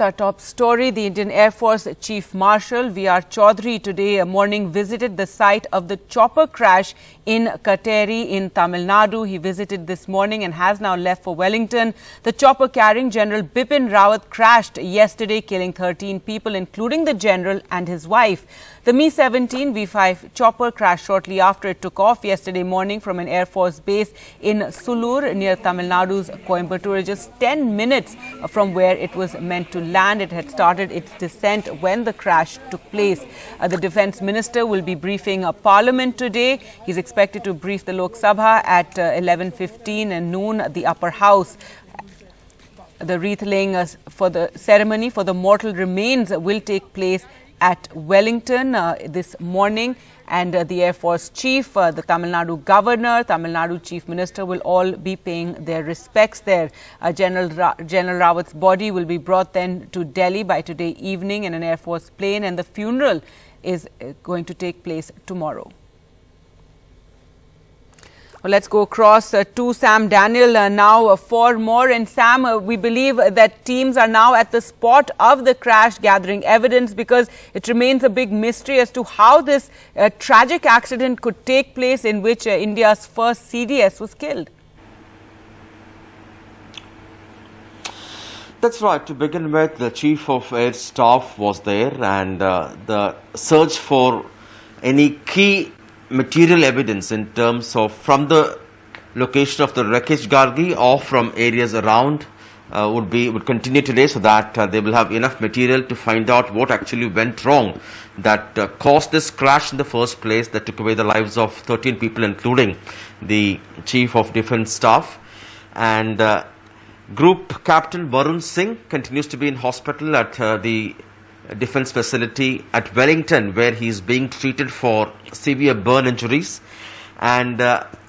Our top story, the Indian Air Force Chief Marshal V.R. Chaudhary today morning visited the site of the chopper crash in Kateri in Tamil Nadu. He visited this morning and has now left for Wellington. The chopper carrying General Bipin Rawat crashed yesterday, killing 13 people, including the general and his wife. The Mi-17 V-5 chopper crashed shortly after it took off yesterday morning from an Air Force base in Sulur near Tamil Nadu's Coimbatore, just 10 minutes from where it was meant to land. It had started its descent when the crash took place. The Defence Minister will be briefing Parliament today. He's expected to brief the Lok Sabha at 11:15 and noon at the Upper House. The wreath laying for the ceremony for the mortal remains will take place at Wellington this morning, and the Air Force Chief, the Tamil Nadu Governor, Tamil Nadu Chief Minister will all be paying their respects there. General Rawat's body will be brought then to Delhi by today evening in an Air Force plane, and the funeral is going to take place tomorrow. Well, let's go across to Sam Daniel now for more. And Sam, we believe that teams are now at the spot of the crash gathering evidence, because it remains a big mystery as to how this tragic accident could take place in which India's first CDS was killed. That's right. To begin with, the Chief of Air Staff was there, and the search for any key material evidence in terms of from the location of the wreckage, Gargi, or from areas around would continue today, so that they will have enough material to find out what actually went wrong that caused this crash in the first place, that took away the lives of 13 people, including the Chief of Defence Staff. And Group Captain Varun Singh continues to be in hospital at the defense facility at Wellington, where he is being treated for severe burn injuries. And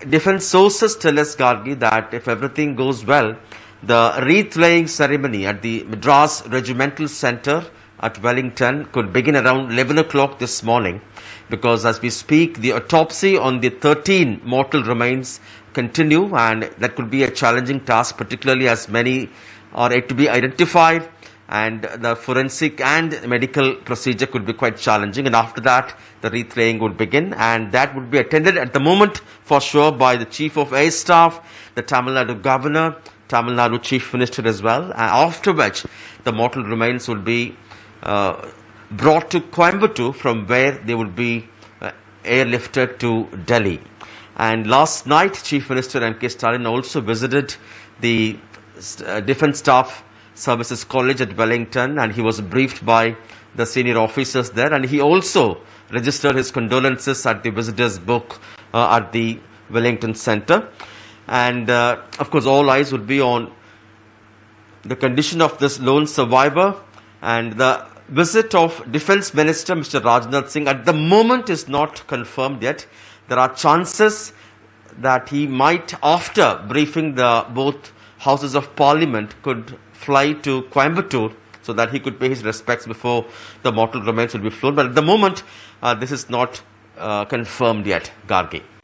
defense sources tell us, Gargi, that if everything goes well, the wreath laying ceremony at the Madras Regimental Centre at Wellington could begin around 11 o'clock this morning, because as we speak, the autopsy on the 13 mortal remains continue, and that could be a challenging task, particularly as many are yet to be identified, and the forensic and medical procedure could be quite challenging. And after that, the wreath laying would begin, and that would be attended at the moment for sure by the Chief of Air Staff, the Tamil Nadu Governor, Tamil Nadu Chief Minister as well, after which the mortal remains will be brought to Coimbatore, from where they will be airlifted to Delhi. And last night, Chief Minister M.K. Stalin also visited the Defence Staff Services College at Wellington, and he was briefed by the senior officers there, and he also registered his condolences at the visitors' book at the Wellington Centre. And of course, all eyes would be on the condition of this lone survivor, and the visit of Defence Minister Mr. Rajnath Singh at the moment is not confirmed yet. There are chances that he might, after briefing the both Houses of Parliament, could fly to Coimbatore so that he could pay his respects before the mortal remains will be flown. But at the moment, this is not confirmed yet, Gargi.